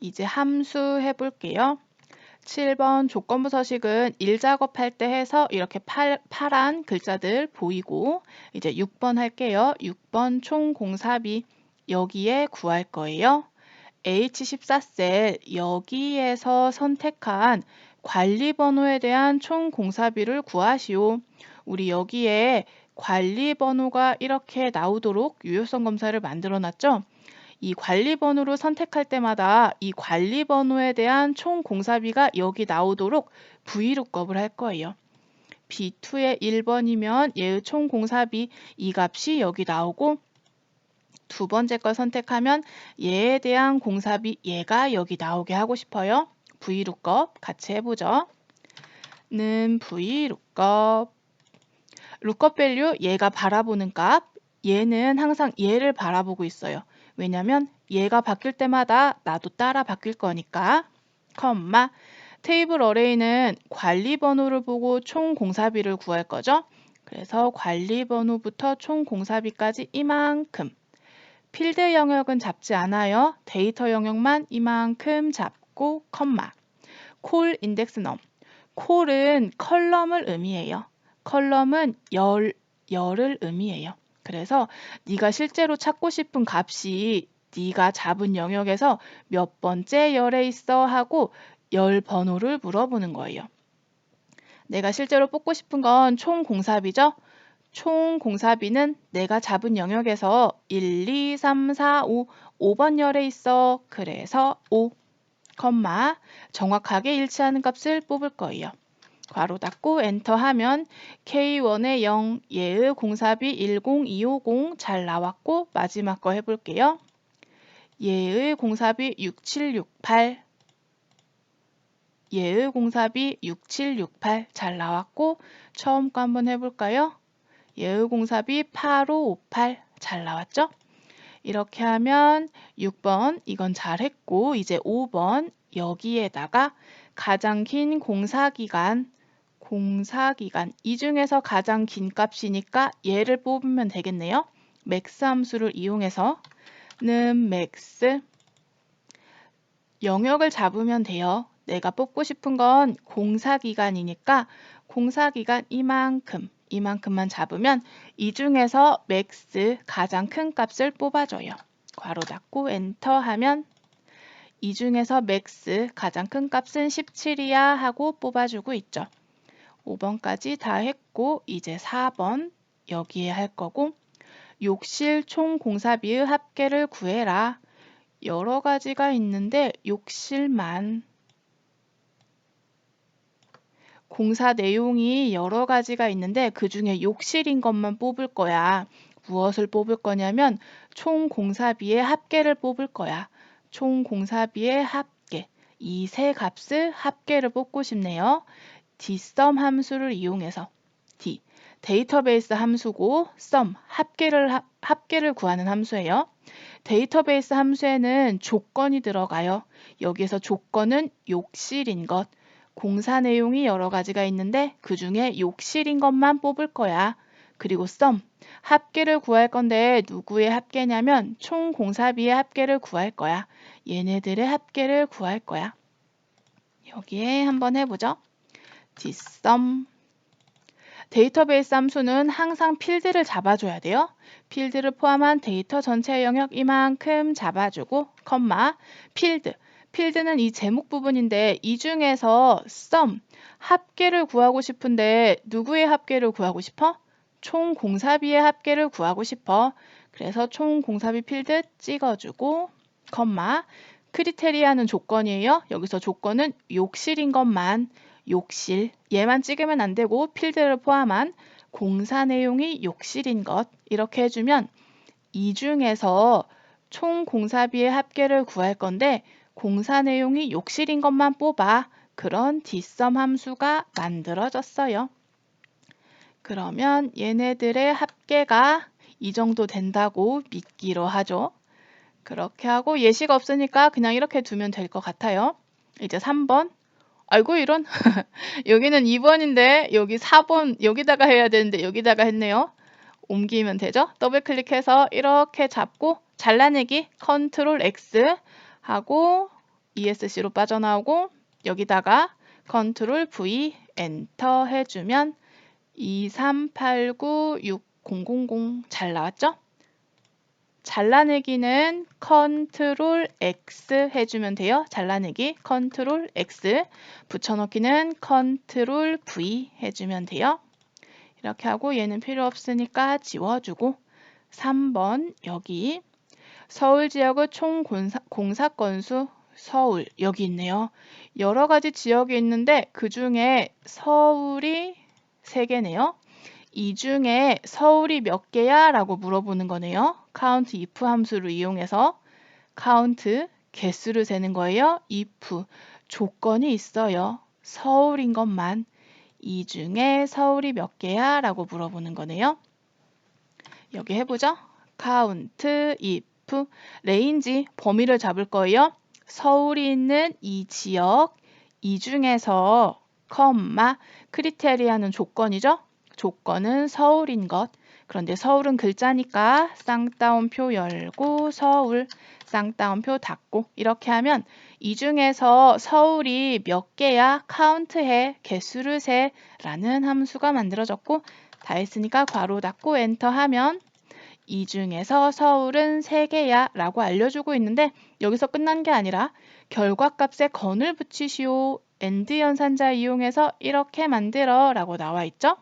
이제 함수 해볼게요. 7번 조건부 서식은 일 작업할 때 해서 이렇게 파란 글자들 보이고, 이제 6번 할게요. 6번 총 공사비 여기에 구할 거예요. H14셀 여기에서 선택한 관리번호에 대한 총 공사비를 구하시오. 우리 여기에 관리번호가 이렇게 나오도록 유효성 검사를 만들어 놨죠? 이 관리번호를 선택할 때마다 이 관리번호에 대한 총 공사비가 여기 나오도록 VLOOKUP을 할 거예요. B2의 1번이면 얘의 총 공사비 이 값이 여기 나오고, 두 번째 걸 선택하면 얘에 대한 공사비 얘가 여기 나오게 하고 싶어요. VLOOKUP 같이 해보죠. 는 VLOOKUP lookup value 얘가 바라보는 값, 얘는 항상 얘를 바라보고 있어요. 왜냐면 얘가 바뀔 때마다 나도 따라 바뀔 거니까. 컴마 테이블 어레이는 관리 번호를 보고 총 공사비를 구할 거죠. 그래서 관리 번호부터 총 공사비까지 이만큼. 필드 영역은 잡지 않아요. 데이터 영역만 이만큼 잡고 컴마. 콜 인덱스 넘. 콜은 컬럼을 의미해요. 컬럼은 열을 의미해요. 그래서 네가 실제로 찾고 싶은 값이 네가 잡은 영역에서 몇 번째 열에 있어 하고 열 번호를 물어보는 거예요. 내가 실제로 뽑고 싶은 건 총 공사비죠. 총 공사비는 내가 잡은 영역에서 1, 2, 3, 4, 5번 열에 있어. 그래서 5, 정확하게 일치하는 값을 뽑을 거예요. 괄호 닫고 엔터 하면 K1의 0, 얘의 공사비 10250 잘 나왔고, 마지막 거 해볼게요. 얘의 공사비 6768, 얘의 공사비 6768 잘 나왔고, 처음 거 한번 해볼까요? 얘의 공사비 8558 잘 나왔죠? 이렇게 하면 6번 이건 잘했고, 이제 5번 여기에다가 가장 긴 공사기간 이 중에서 가장 긴 값이니까 얘를 뽑으면 되겠네요. 맥스 함수를 이용해서 는 맥스 영역을 잡으면 돼요. 내가 뽑고 싶은 건 공사기간이니까 공사기간 이만큼만 잡으면 이 중에서 맥스 가장 큰 값을 뽑아줘요. 괄호 닫고 엔터 하면 이 중에서 맥스 가장 큰 값은 17이야 하고 뽑아주고 있죠. 5번까지 다 했고, 이제 4번 여기에 할 거고, 욕실 총 공사비의 합계를 구해라. 여러 가지가 있는데 욕실만 공사 내용이 여러 가지가 있는데 그 중에 욕실인 것만 뽑을 거야. 무엇을 뽑을 거냐면 총 공사비의 합계를 뽑을 거야. 총 공사비의 합계. 이 세 값을 합계를 뽑고 싶네요. dsum 함수를 이용해서 d 데이터베이스 함수고 sum 합계를 구하는 함수예요. 데이터베이스 함수에는 조건이 들어가요. 여기서 조건은 욕실인 것. 공사 내용이 여러 가지가 있는데 그 중에 욕실인 것만 뽑을 거야. 그리고 sum 합계를 구할 건데 누구의 합계냐면 총 공사비의 합계를 구할 거야. 얘네들의 합계를 구할 거야. 여기에 한번 해보죠. dsum 데이터베이스 함수는 항상 필드를 잡아줘야 돼요. 필드를 포함한 데이터 전체 영역 이만큼 잡아주고 필드는 이 제목 부분인데 이 중에서 sum 합계를 구하고 싶은데 누구의 합계를 구하고 싶어? 총 공사비의 합계를 구하고 싶어. 그래서 총 공사비 필드 찍어주고 크리테리아는 조건이에요. 여기서 조건은 욕실인 것만 욕실 얘만 찍으면 안 되고 필드를 포함한 공사 내용이 욕실인 것 이렇게 해주면 이 중에서 총 공사비의 합계를 구할 건데 공사 내용이 욕실인 것만 뽑아. 그런 dsum 함수가 만들어졌어요. 그러면 얘네들의 합계가 이 정도 된다고 믿기로 하죠. 그렇게 하고 예시가 없으니까 그냥 이렇게 두면 될 것 같아요. 이제 3번. 아이고 이런 여기는 2번인데 여기 4번 여기다가 해야 되는데 여기다가 했네요. 옮기면 되죠. 더블 클릭해서 이렇게 잡고 잘라내기 컨트롤 X 하고 ESC로 빠져나오고 여기다가 컨트롤 V 엔터 해주면 2389600 잘 나왔죠? 잘라내기는 컨트롤 X 해주면 돼요. 잘라내기 컨트롤 X, 붙여넣기는 컨트롤 V 해주면 돼요. 이렇게 하고 얘는 필요 없으니까 지워주고 3번 여기 서울 지역의 총 공사 건수 서울 여기 있네요. 여러 가지 지역이 있는데 그 중에 서울이 3개네요. 이 중에 서울이 몇 개야? 라고 물어보는 거네요. count if 함수를 이용해서 count 개수를 세는 거예요. if 조건이 있어요. 서울인 것만. 이 중에 서울이 몇 개야? 라고 물어보는 거네요. 여기 해보죠. count if 레인지 범위를 잡을 거예요. 서울이 있는 이 지역 이 중에서 크리테리아는 조건이죠. 조건은 서울인 것. 그런데 서울은 글자니까 쌍따옴표 열고 서울, 쌍따옴표 닫고 이렇게 하면 이 중에서 서울이 몇 개야? 카운트해, 개수를 세 라는 함수가 만들어졌고 다 했으니까 괄호 닫고 엔터 하면 이 중에서 서울은 3개야 라고 알려주고 있는데 여기서 끝난 게 아니라 결과값에 건을 붙이시오. AND 연산자 이용해서 이렇게 만들어 라고 나와 있죠.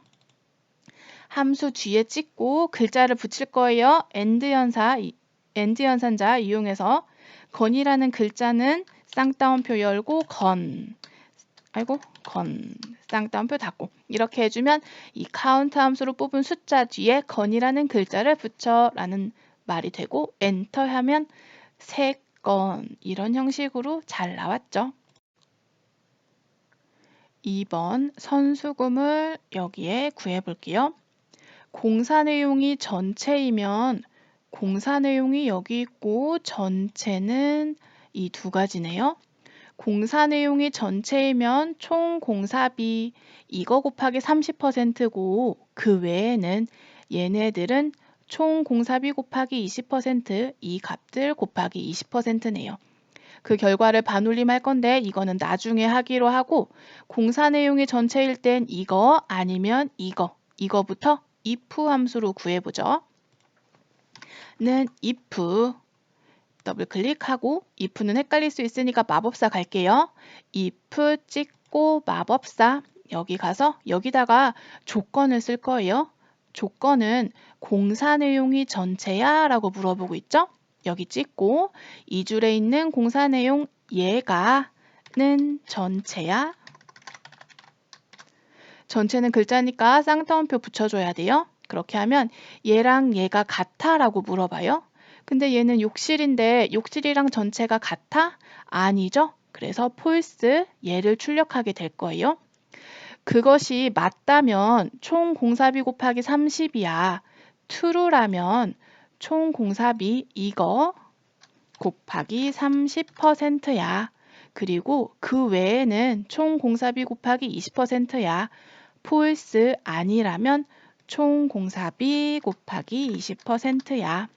함수 뒤에 찍고 글자를 붙일 거예요. AND 연산자 이용해서 건이라는 글자는 쌍따옴표 열고 건 쌍따옴표 닫고 이렇게 해주면 이 카운트 함수로 뽑은 숫자 뒤에 건이라는 글자를 붙여 라는 말이 되고 엔터 하면 3건 이런 형식으로 잘 나왔죠. 2번 선수금을 여기에 구해볼게요. 공사 내용이 전체이면 공사 내용이 여기 있고 전체는 이 2가지네요. 공사 내용이 전체이면 총 공사비 이거 곱하기 30%고 그 외에는 얘네들은 총 공사비 곱하기 20% 이 값들 곱하기 20%네요. 그 결과를 반올림할 건데 이거는 나중에 하기로 하고 공사 내용이 전체일 땐 이거 아니면 이거부터 if 함수로 구해보죠. 는 if 더블 클릭하고 if는 헷갈릴 수 있으니까 마법사 갈게요. if 찍고 마법사 여기 가서 여기다가 조건을 쓸 거예요. 조건은 공사 내용이 전체야? 라고 물어보고 있죠. 여기 찍고 이 줄에 있는 공사 내용 얘가는 전체야? 전체는 글자니까 쌍따옴표 붙여줘야 돼요. 그렇게 하면 얘랑 얘가 같아? 라고 물어봐요. 근데 얘는 욕실인데 욕실이랑 전체가 같아? 아니죠? 그래서 false 얘를 출력하게 될 거예요. 그것이 맞다면 총 공사비 곱하기 30이야. true라면 총 공사비 이거 곱하기 30%야. 그리고 그 외에는 총 공사비 곱하기 20%야. false 아니라면 총 공사비 곱하기 20%야.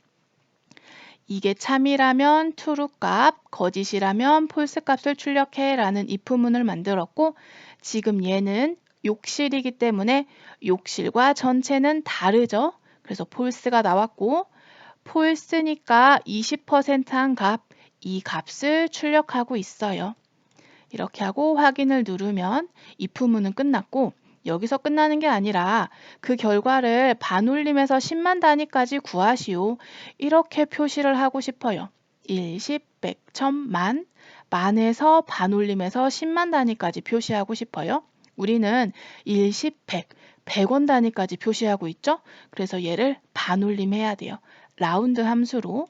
이게 참이라면 true 값, 거짓이라면 false 값을 출력해 라는 if문을 만들었고 지금 얘는 욕실이기 때문에 욕실과 전체는 다르죠. 그래서 false가 나왔고 false니까 20%한 값, 이 값을 출력하고 있어요. 이렇게 하고 확인을 누르면 if문은 끝났고 여기서 끝나는 게 아니라 그 결과를 반올림해서 10만 단위까지 구하시오. 이렇게 표시를 하고 싶어요. 1, 10, 100, 1000만, 만에서 반올림해서 10만 단위까지 표시하고 싶어요. 우리는 1, 10, 100, 100원 단위까지 표시하고 있죠. 그래서 얘를 반올림해야 돼요. 라운드 함수로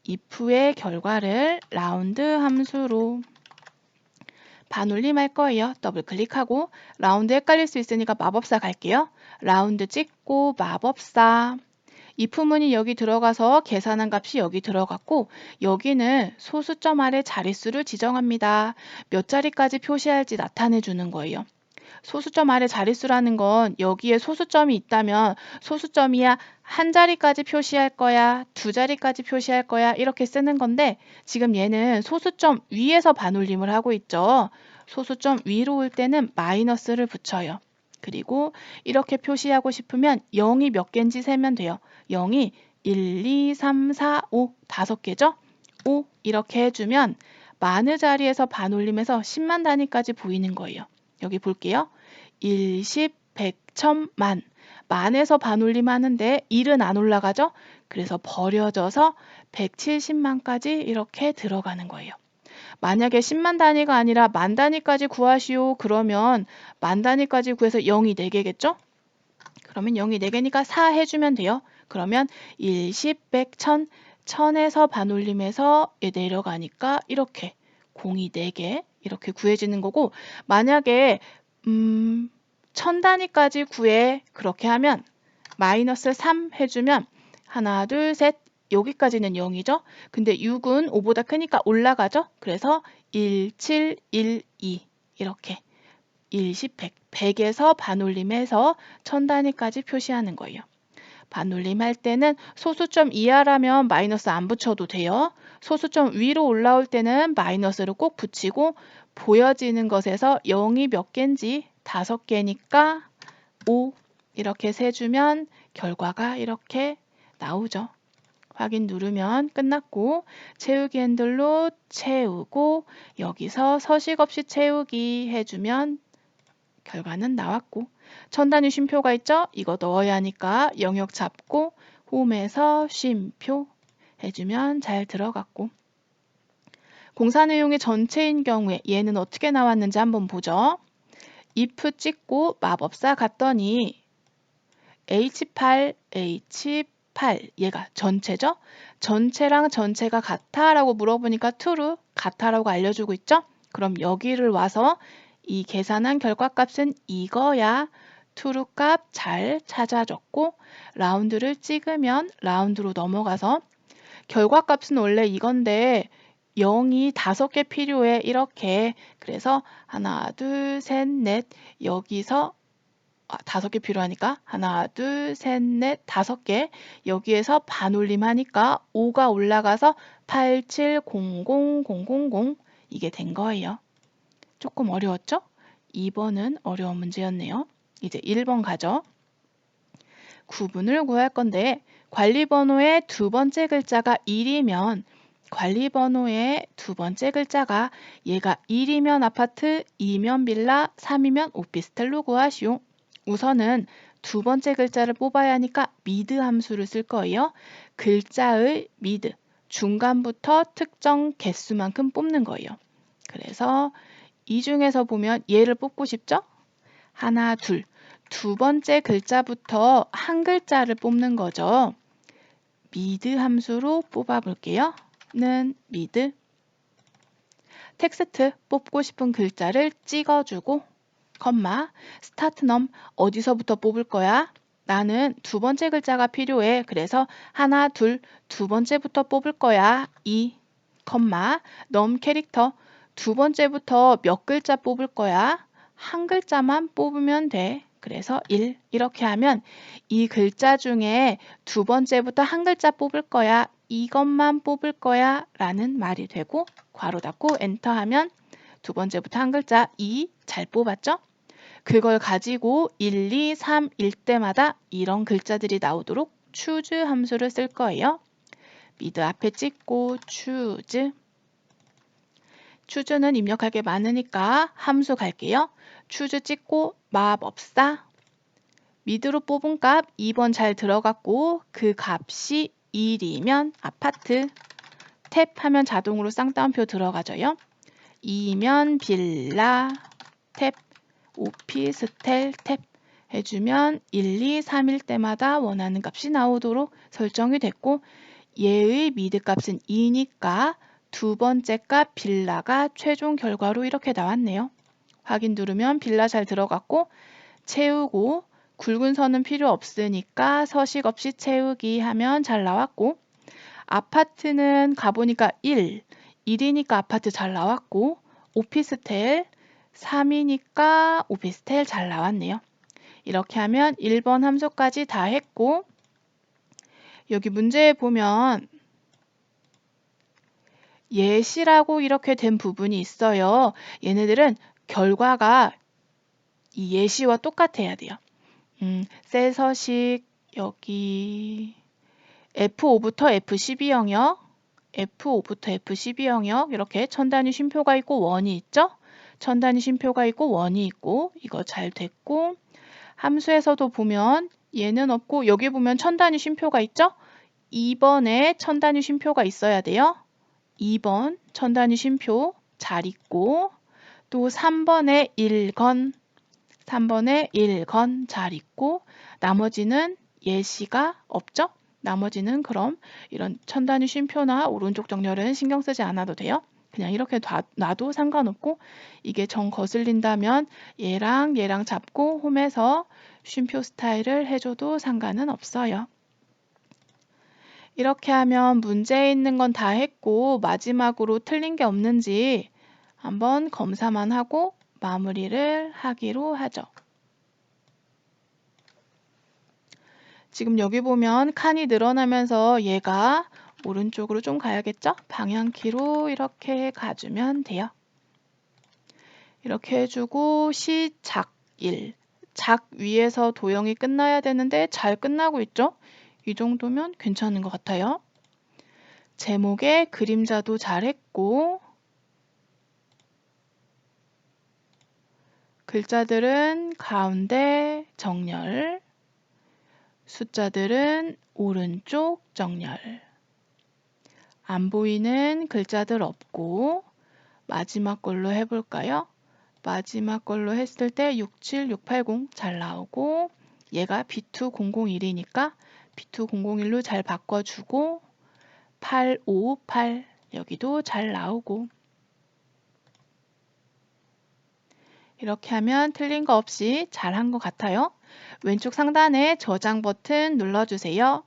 if의 결과를 라운드 함수로 반올림할 거예요. 더블 클릭하고 라운드 헷갈릴 수 있으니까 마법사 갈게요. 라운드 찍고 마법사 if문이 여기 들어가서 계산한 값이 여기 들어갔고 여기는 소수점 아래 자릿수를 지정합니다. 몇 자리까지 표시할지 나타내 주는 거예요. 소수점 아래 자릿수라는 건 여기에 소수점이 있다면 소수점이야 한 자리까지 표시할 거야, 두 자리까지 표시할 거야 이렇게 쓰는 건데 지금 얘는 소수점 위에서 반올림을 하고 있죠. 소수점 위로 올 때는 마이너스를 붙여요. 그리고 이렇게 표시하고 싶으면 0이 몇 개인지 세면 돼요. 0이 1, 2, 3, 4, 5 다섯 개죠? 5 이렇게 해주면 마느 자리에서 반올림해서 10만 단위까지 보이는 거예요. 여기 볼게요. 1, 10, 100, 1000, 만. 만에서 반올림 하는데 1은 안 올라가죠? 그래서 버려져서 170만까지 이렇게 들어가는 거예요. 만약에 10만 단위가 아니라 만 단위까지 구하시오. 그러면 만 단위까지 구해서 0이 4개겠죠? 그러면 0이 4개니까 4 해주면 돼요. 그러면 1, 10, 100, 1000, 1000에서 반올림해서 내려가니까 이렇게 공이 4개 이렇게 구해지는 거고 만약에 1000 단위까지 구해 그렇게 하면 마이너스 3 해주면 하나, 둘, 셋 여기까지는 0이죠. 근데 6은 5보다 크니까 올라가죠. 그래서 1, 7, 1, 2 이렇게 1, 10, 100, 100에서 반올림해서 1000 단위까지 표시하는 거예요. 반올림 할 때는 소수점 이하라면 마이너스 안 붙여도 돼요. 소수점 위로 올라올 때는 마이너스를 꼭 붙이고 보여지는 것에서 0이 몇 개인지 5개니까 5 이렇게 세주면 결과가 이렇게 나오죠. 확인 누르면 끝났고 채우기 핸들로 채우고 여기서 서식 없이 채우기 해주면 결과는 나왔고 1000 단위 쉼표가 있죠? 이거 넣어야 하니까 영역 잡고 홈에서 쉼표 해주면 잘 들어갔고 공사 내용의 전체인 경우에 얘는 어떻게 나왔는지 한번 보죠. if 찍고 마법사 갔더니 H8, H8 얘가 전체죠? 전체랑 전체가 같아? 라고 물어보니까 true, 같아라고 알려주고 있죠? 그럼 여기를 와서 이 계산한 결과값은 이거야. true 값 잘 찾아줬고 라운드를 찍으면 라운드로 넘어가서 결과값은 원래 이건데 0이 5개 필요해 이렇게 그래서 하나 둘 셋 넷 여기서 5개 필요하니까 하나 둘 셋 넷 5개 여기에서 반올림 하니까 5가 올라가서 8700000 이게 된 거예요. 조금 어려웠죠? 2번은 어려운 문제였네요. 이제 1번 가죠. 구분을 구할 건데 관리번호의 두 번째 글자가 1이면 관리번호의 두 번째 글자가 얘가 1이면 아파트, 2면 빌라, 3이면 오피스텔로 구하시오. 우선은 두 번째 글자를 뽑아야 하니까 미드 함수를 쓸 거예요. 글자의 미드, 중간부터 특정 개수만큼 뽑는 거예요. 그래서 이 중에서 보면 얘를 뽑고 싶죠? 하나, 둘. 두 번째 글자부터 한 글자를 뽑는 거죠. 미드 함수로 뽑아 볼게요. 는 미드. 텍스트 뽑고 싶은 글자를 찍어주고 컴마 스타트 넘 어디서부터 뽑을 거야? 나는 두 번째 글자가 필요해. 그래서 하나, 둘, 두 번째부터 뽑을 거야. 2, 컴마 넘 캐릭터 두 번째부터 몇 글자 뽑을 거야? 한 글자만 뽑으면 돼. 그래서 1 이렇게 하면 이 글자 중에 두 번째부터 한 글자 뽑을 거야. 이것만 뽑을 거야 라는 말이 되고 괄호 닫고 엔터 하면 두 번째부터 한 글자 2 잘 뽑았죠? 그걸 가지고 1, 2, 3일 때마다 이런 글자들이 나오도록 choose 함수를 쓸 거예요. 미드 앞에 찍고 choose. choose는 입력할 게 많으니까 함수 갈게요. choose 찍고 마법사. 미드로 뽑은 값 2번 잘 들어갔고 그 값이 1이면 아파트. 탭 하면 자동으로 쌍따옴표 들어가져요. 2면 빌라. 탭. 오피스텔 탭 해주면 1, 2, 3일 때마다 원하는 값이 나오도록 설정이 됐고 얘의 미드 값은 2니까 두 번째 값 빌라가 최종 결과로 이렇게 나왔네요. 확인 누르면 빌라 잘 들어갔고 채우고 굵은 선은 필요 없으니까 서식 없이 채우기 하면 잘 나왔고 아파트는 가보니까 1, 1이니까 아파트 잘 나왔고 오피스텔 3이니까 오피스텔 잘 나왔네요. 이렇게 하면 1번 함수까지 다 했고 여기 문제에 보면 예시라고 이렇게 된 부분이 있어요. 얘네들은 결과가 이 예시와 똑같아야 돼요. 셀 서식 여기 F5부터 F12 영역, F5부터 F12 영역 이렇게 천단위 쉼표가 있고 원이 있죠? 천단위 쉼표가 있고 원이 있고 이거 잘 됐고 함수에서도 보면 얘는 없고 여기 보면 천단위 쉼표가 있죠? 2번에 천단위 쉼표가 있어야 돼요. 2번 천단위 쉼표 잘 있고 또 3번에 1건 3번에 1건 잘 있고 나머지는 예시가 없죠? 나머지는 그럼 이런 천단위 쉼표나 오른쪽 정렬은 신경 쓰지 않아도 돼요. 그냥 이렇게 놔도 상관없고 이게 정 거슬린다면 얘랑 얘랑 잡고 홈에서 쉼표 스타일을 해줘도 상관은 없어요. 이렇게 하면 문제에 있는 건 다 했고 마지막으로 틀린 게 없는지 한번 검사만 하고 마무리를 하기로 하죠. 지금 여기 보면 칸이 늘어나면서 얘가 오른쪽으로 좀 가야겠죠? 방향키로 이렇게 가주면 돼요. 이렇게 해주고 시작 1. 작 위에서 도형이 끝나야 되는데 잘 끝나고 있죠? 이 정도면 괜찮은 것 같아요. 제목에 그림자도 잘했고 글자들은 가운데 정렬, 숫자들은 오른쪽 정렬. 안 보이는 글자들 없고 마지막 걸로 해볼까요? 마지막 걸로 했을 때 67680 잘 나오고 얘가 B2001이니까 B2001로 잘 바꿔주고 858 여기도 잘 나오고 이렇게 하면 틀린 거 없이 잘 한 것 같아요. 왼쪽 상단에 저장 버튼 눌러주세요.